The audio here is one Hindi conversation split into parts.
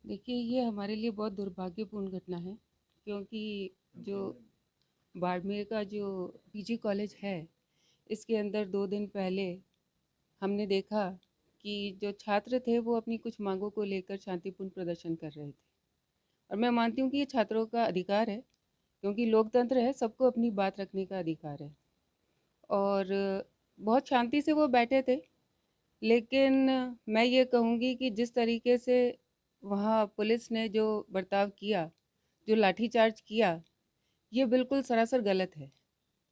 देखिए, ये हमारे लिए बहुत दुर्भाग्यपूर्ण घटना है, क्योंकि जो बाड़मेर का जो पीजी कॉलेज है, इसके अंदर 2 दिन पहले हमने देखा कि जो छात्र थे वो अपनी कुछ मांगों को लेकर शांतिपूर्ण प्रदर्शन कर रहे थे। और मैं मानती हूँ कि ये छात्रों का अधिकार है, क्योंकि लोकतंत्र है, सबको अपनी बात रखने का अधिकार है। और बहुत शांति से वो बैठे थे, लेकिन मैं ये कहूँगी कि जिस तरीके से वहाँ पुलिस ने जो बर्ताव किया, जो लाठीचार्ज किया, ये बिल्कुल सरासर गलत है।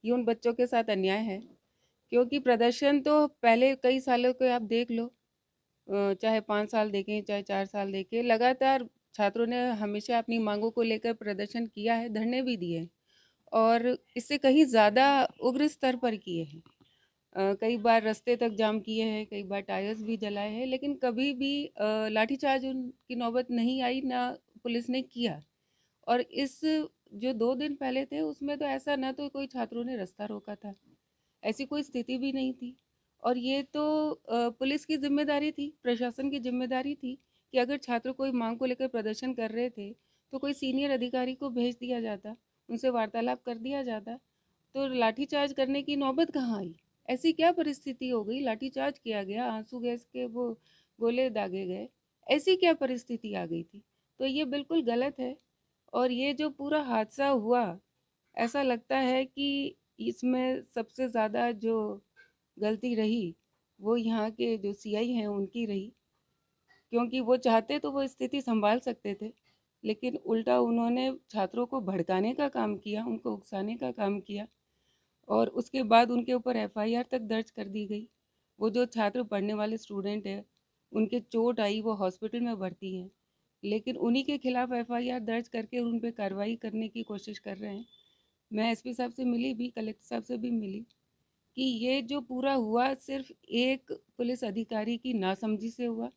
ये उन बच्चों के साथ अन्याय है, क्योंकि प्रदर्शन तो पहले कई सालों के आप देख लो, चाहे 5 साल देखें, चाहे 4 साल देखें, लगातार छात्रों ने हमेशा अपनी मांगों को लेकर प्रदर्शन किया है, धरने भी दिए और इससे कहीं ज़्यादा उग्र स्तर पर किए हैं। कई बार रास्ते तक जाम किए हैं, कई बार टायर्स भी जलाए हैं, लेकिन कभी भी लाठीचार्ज उनकी नौबत नहीं आई, ना पुलिस ने किया। और इस जो 2 दिन पहले थे, उसमें तो ऐसा ना तो कोई छात्रों ने रास्ता रोका था, ऐसी कोई स्थिति भी नहीं थी। और ये तो पुलिस की ज़िम्मेदारी थी, प्रशासन की ज़िम्मेदारी थी कि अगर छात्र कोई मांग को लेकर प्रदर्शन कर रहे थे, तो कोई सीनियर अधिकारी को भेज दिया जाता, उनसे वार्तालाप कर दिया जाता, तो लाठीचार्ज करने की नौबत कहाँ आई? ऐसी क्या परिस्थिति हो गई? लाठीचार्ज किया गया, आंसू गैस के वो गोले दागे गए, ऐसी क्या परिस्थिति आ गई थी? तो ये बिल्कुल गलत है। और ये जो पूरा हादसा हुआ, ऐसा लगता है कि इसमें सबसे ज़्यादा जो गलती रही, वो यहाँ के जो सीआई हैं उनकी रही, क्योंकि वो चाहते तो वो स्थिति सँभाल सकते थे, लेकिन उल्टा उन्होंने छात्रों को भड़काने का काम किया, उनको उकसाने का काम किया और उसके बाद उनके ऊपर एफआईआर तक दर्ज कर दी गई। वो जो छात्र पढ़ने वाले स्टूडेंट हैं, उनके चोट आई, वो हॉस्पिटल में भर्ती हैं, लेकिन उन्हीं के खिलाफ एफआईआर दर्ज करके उन पे कार्रवाई करने की कोशिश कर रहे हैं। मैं एसपी साहब से मिली भी, कलेक्टर साहब से भी मिली कि ये जो पूरा हुआ सिर्फ एक पुलिस अधिकारी की नासमझी से हुआ,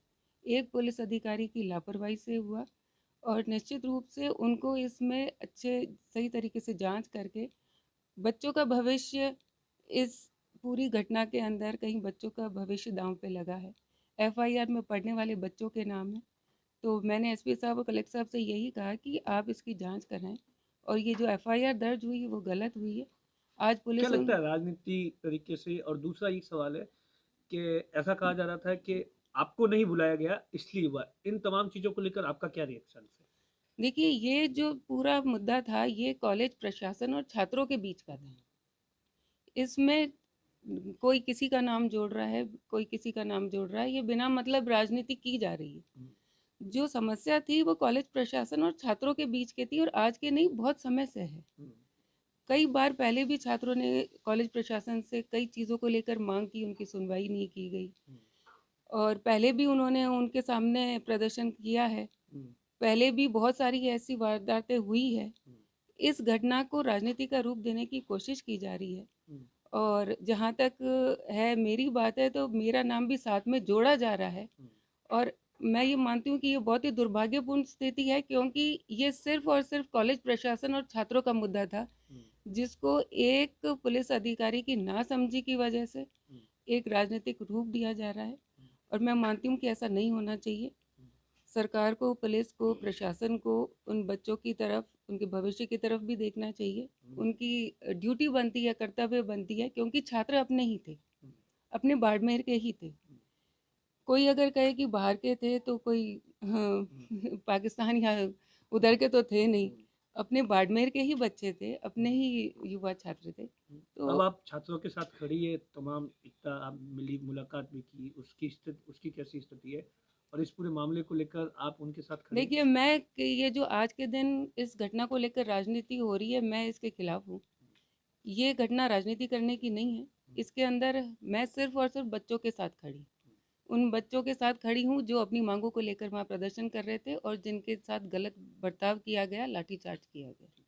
एक पुलिस अधिकारी की लापरवाही से हुआ और निश्चित रूप से उनको इसमें अच्छे सही तरीके से जांच करके बच्चों का भविष्य, इस पूरी घटना के अंदर कहीं बच्चों का भविष्य दांव पे लगा है। एफआईआर में पढ़ने वाले बच्चों के नाम है। तो मैंने एसपी साहब और कलेक्टर साहब से यही कहा कि आप इसकी जांच कराएं और ये जो एफआईआर दर्ज हुई है वो गलत हुई है। आज क्या पुलिस लगता उन है राजनीति तरीके से? और दूसरा एक सवाल है कि ऐसा कहा जा रहा था कि आपको नहीं बुलाया गया इसलिए हुआ। इन तमाम चीज़ों को लेकर आपका क्या रिएक्शन है? देखिए, ये जो पूरा मुद्दा था, ये कॉलेज प्रशासन और छात्रों के बीच का था। इसमें कोई किसी का नाम जोड़ रहा है, कोई किसी का नाम जोड़ रहा है, ये बिना मतलब राजनीति की जा रही है। जो समस्या थी वो कॉलेज प्रशासन और छात्रों के बीच की थी और आज के नहीं, बहुत समय से है। कई बार पहले भी छात्रों ने कॉलेज प्रशासन से कई चीज़ों को लेकर मांग की, उनकी सुनवाई नहीं की गई और पहले भी उन्होंने उनके सामने प्रदर्शन किया है। पहले भी बहुत सारी ऐसी वारदातें हुई है। इस घटना को राजनीति का रूप देने की कोशिश की जा रही है और जहाँ तक है मेरी बात है, तो मेरा नाम भी साथ में जोड़ा जा रहा है और मैं ये मानती हूँ कि ये बहुत ही दुर्भाग्यपूर्ण स्थिति है, क्योंकि ये सिर्फ और सिर्फ कॉलेज प्रशासन और छात्रों का मुद्दा था, जिसको एक पुलिस अधिकारी की नासमझी की वजह से एक राजनीतिक रूप दिया जा रहा है और मैं मानती हूँ कि ऐसा नहीं होना चाहिए। सरकार को, पुलिस को, प्रशासन को उन बच्चों की तरफ, उनके भविष्य की तरफ भी देखना चाहिए। उनकी ड्यूटी बनती है, कर्तव्य बनती है, क्योंकि छात्र अपने ही थे, अपने बाड़मेर के ही थे। कोई अगर कहे कि बाहर के थे तो कोई, हाँ, पाकिस्तान या उधर के तो थे नहीं, अपने बाड़मेर के ही बच्चे थे, अपने ही युवा छात्र थे। अब तो आप छात्रों के साथ खड़ी है, तमाम इतना आप मिली, मुलाकात भी की, उसकी स्थिति, उसकी कैसी स्थिति है? और इस पूरे मामले को लेकर आप उनके साथ खड़े हैं? देखिए, मैं कि ये जो आज के दिन इस घटना को लेकर राजनीति हो रही है, मैं इसके खिलाफ हूँ। ये घटना राजनीति करने की नहीं है। इसके अंदर मैं सिर्फ और सिर्फ बच्चों के साथ खड़ी, उन बच्चों के साथ खड़ी हूँ जो अपनी मांगों को लेकर वहाँ प्रदर्शन कर रहे थे और जिनके साथ गलत बर्ताव किया गया, लाठीचार्ज किया गया।